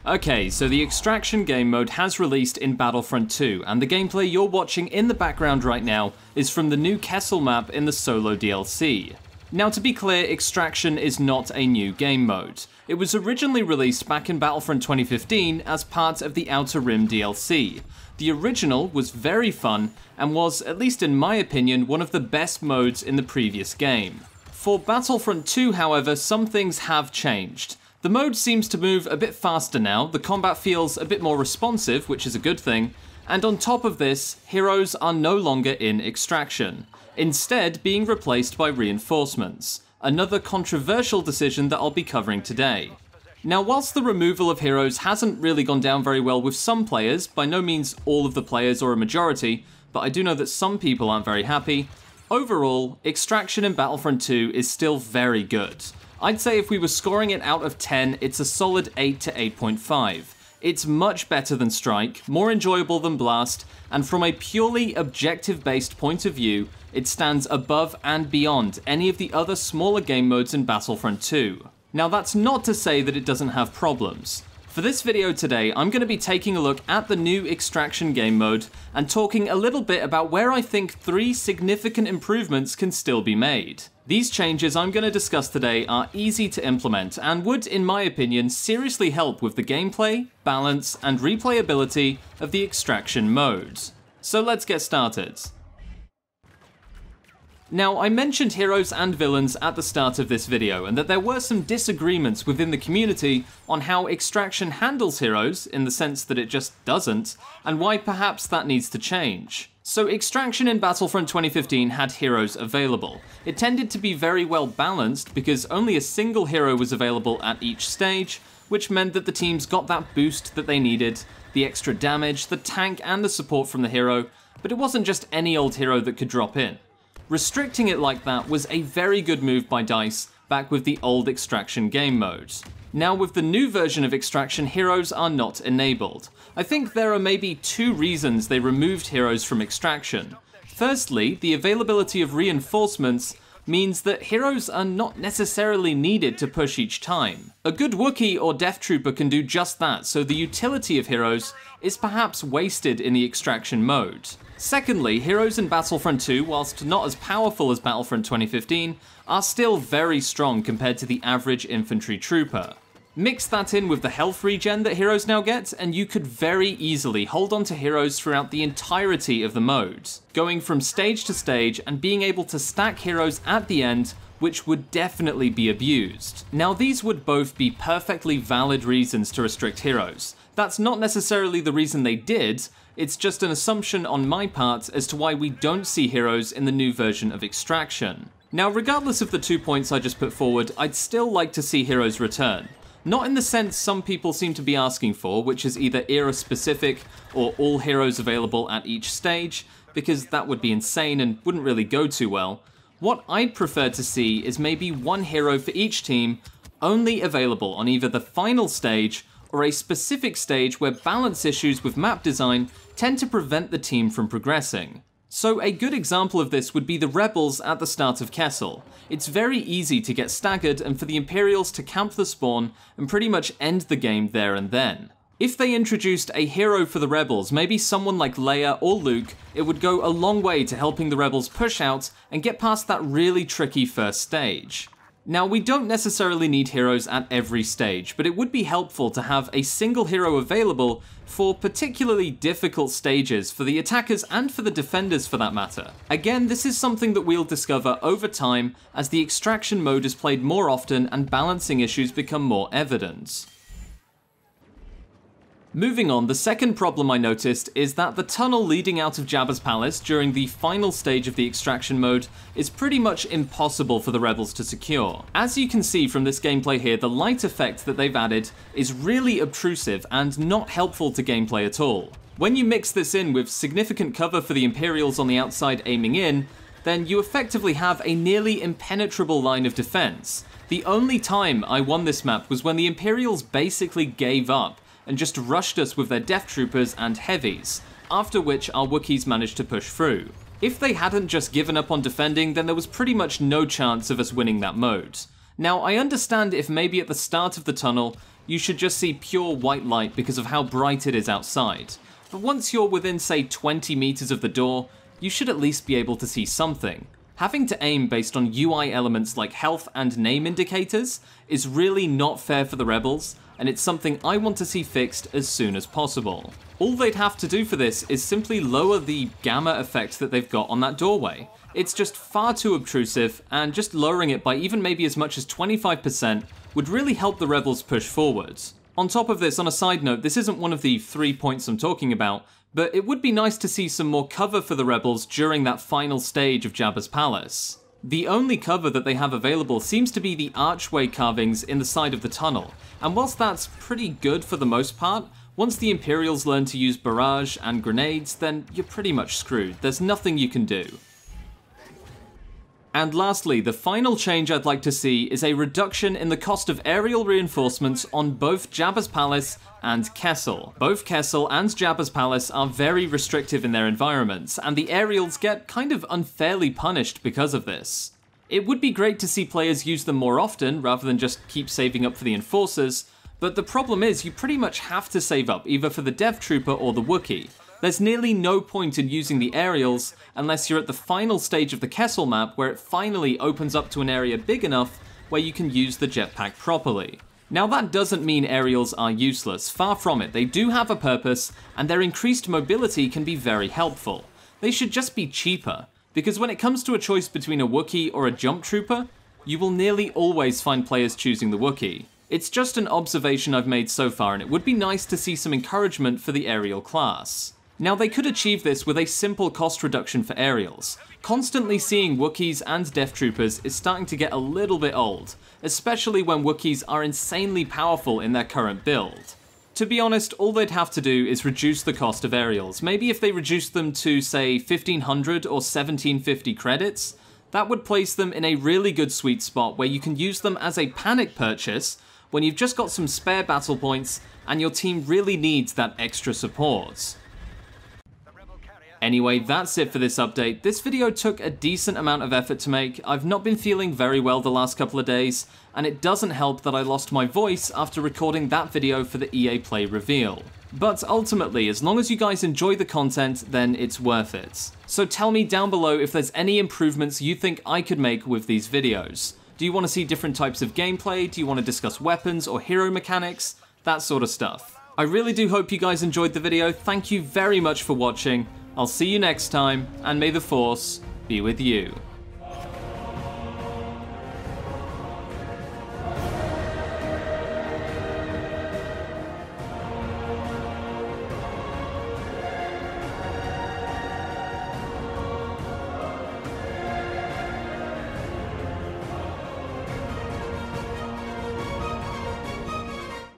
Okay, so the Extraction game mode has released in Battlefront 2, and the gameplay you're watching in the background right now is from the new Kessel map in the solo DLC. Now to be clear, Extraction is not a new game mode. It was originally released back in Battlefront 2015 as part of the Outer Rim DLC. The original was very fun, and was, at least in my opinion, one of the best modes in the previous game. For Battlefront 2, however, some things have changed. The mode seems to move a bit faster now, the combat feels a bit more responsive, which is a good thing, and on top of this, heroes are no longer in Extraction, instead being replaced by reinforcements, another controversial decision that I'll be covering today. Now, whilst the removal of heroes hasn't really gone down very well with some players, by no means all of the players or a majority, but I do know that some people aren't very happy, overall, Extraction in Battlefront 2 is still very good. I'd say if we were scoring it out of 10, it's a solid 8 to 8.5. It's much better than Strike, more enjoyable than Blast, and from a purely objective-based point of view, it stands above and beyond any of the other smaller game modes in Battlefront 2. Now that's not to say that it doesn't have problems. For this video today, I'm going to be taking a look at the new Extraction game mode and talking a little bit about where I think 3 significant improvements can still be made. These changes I'm going to discuss today are easy to implement and would, in my opinion, seriously help with the gameplay, balance, and replayability of the Extraction modes. So let's get started. Now, I mentioned heroes and villains at the start of this video, and that there were some disagreements within the community on how Extraction handles heroes, in the sense that it just doesn't, and why perhaps that needs to change. So Extraction in Battlefront 2015 had heroes available. It tended to be very well balanced because only a single hero was available at each stage, which meant that the teams got that boost that they needed, the extra damage, the tank, and the support from the hero, but it wasn't just any old hero that could drop in. Restricting it like that was a very good move by DICE back with the old Extraction game mode. Now with the new version of Extraction, heroes are not enabled. I think there are maybe 2 reasons they removed heroes from Extraction. Firstly, the availability of reinforcements means that heroes are not necessarily needed to push each time. A good Wookiee or Death Trooper can do just that, so the utility of heroes is perhaps wasted in the Extraction mode. Secondly, heroes in Battlefront 2, whilst not as powerful as Battlefront 2015, are still very strong compared to the average infantry trooper. Mix that in with the health regen that heroes now get, and you could very easily hold on to heroes throughout the entirety of the mode, going from stage to stage and being able to stack heroes at the end, which would definitely be abused. Now these would both be perfectly valid reasons to restrict heroes. That's not necessarily the reason they did, it's just an assumption on my part as to why we don't see heroes in the new version of Extraction. Now regardless of the 2 points I just put forward, I'd still like to see heroes return. Not in the sense some people seem to be asking for, which is either era specific or all heroes available at each stage, because that would be insane and wouldn't really go too well. What I'd prefer to see is maybe 1 hero for each team, only available on either the final stage or a specific stage where balance issues with map design tend to prevent the team from progressing. So a good example of this would be the Rebels at the start of Kessel. It's very easy to get staggered and for the Imperials to camp the spawn and pretty much end the game there and then. If they introduced a hero for the Rebels, maybe someone like Leia or Luke, it would go a long way to helping the Rebels push out and get past that really tricky first stage. Now, we don't necessarily need heroes at every stage, but it would be helpful to have a single hero available for particularly difficult stages for the attackers and for the defenders for that matter. Again, this is something that we'll discover over time as the Extraction mode is played more often and balancing issues become more evident. Moving on, the second problem I noticed is that the tunnel leading out of Jabba's palace during the final stage of the Extraction mode is pretty much impossible for the rebels to secure. As you can see from this gameplay here, the light effect that they've added is really obtrusive and not helpful to gameplay at all. When you mix this in with significant cover for the Imperials on the outside aiming in, then you effectively have a nearly impenetrable line of defense. The only time I won this map was when the Imperials basically gave up and just rushed us with their Death Troopers and Heavies, after which our Wookiees managed to push through. If they hadn't just given up on defending, then there was pretty much no chance of us winning that mode. Now, I understand if maybe at the start of the tunnel, you should just see pure white light because of how bright it is outside. But once you're within, say, 20 meters of the door, you should at least be able to see something. Having to aim based on UI elements like health and name indicators is really not fair for the rebels, and it's something I want to see fixed as soon as possible. All they'd have to do for this is simply lower the gamma effect that they've got on that doorway. It's just far too obtrusive, and just lowering it by even maybe as much as 25% would really help the rebels push forwards. On top of this, on a side note, this isn't one of the 3 points I'm talking about, but it would be nice to see some more cover for the rebels during that final stage of Jabba's palace. The only cover that they have available seems to be the archway carvings in the side of the tunnel, and whilst that's pretty good for the most part, once the Imperials learn to use barrage and grenades, then you're pretty much screwed. There's nothing you can do. And lastly, the final change I'd like to see is a reduction in the cost of aerial reinforcements on both Jabba's Palace and Kessel. Both Kessel and Jabba's Palace are very restrictive in their environments, and the aerials get kind of unfairly punished because of this. It would be great to see players use them more often, rather than just keep saving up for the Enforcers, but the problem is you pretty much have to save up either for the Death Trooper or the Wookiee. There's nearly no point in using the aerials unless you're at the final stage of the Kessel map where it finally opens up to an area big enough where you can use the jetpack properly. Now that doesn't mean aerials are useless, far from it. They do have a purpose, and their increased mobility can be very helpful. They should just be cheaper, because when it comes to a choice between a Wookiee or a Jump Trooper, you will nearly always find players choosing the Wookiee. It's just an observation I've made so far, and it would be nice to see some encouragement for the aerial class. Now, they could achieve this with a simple cost reduction for aerials. Constantly seeing Wookiees and Death Troopers is starting to get a little bit old, especially when Wookiees are insanely powerful in their current build. To be honest, all they'd have to do is reduce the cost of aerials. Maybe if they reduced them to, say, 1500 or 1750 credits, that would place them in a really good sweet spot where you can use them as a panic purchase when you've just got some spare battle points and your team really needs that extra support. Anyway, that's it for this update. This video took a decent amount of effort to make. I've not been feeling very well the last couple of days, and it doesn't help that I lost my voice after recording that video for the EA Play reveal. But ultimately, as long as you guys enjoy the content, then it's worth it. So tell me down below if there's any improvements you think I could make with these videos. Do you want to see different types of gameplay? Do you want to discuss weapons or hero mechanics? That sort of stuff. I really do hope you guys enjoyed the video. Thank you very much for watching. I'll see you next time, and may the Force be with you.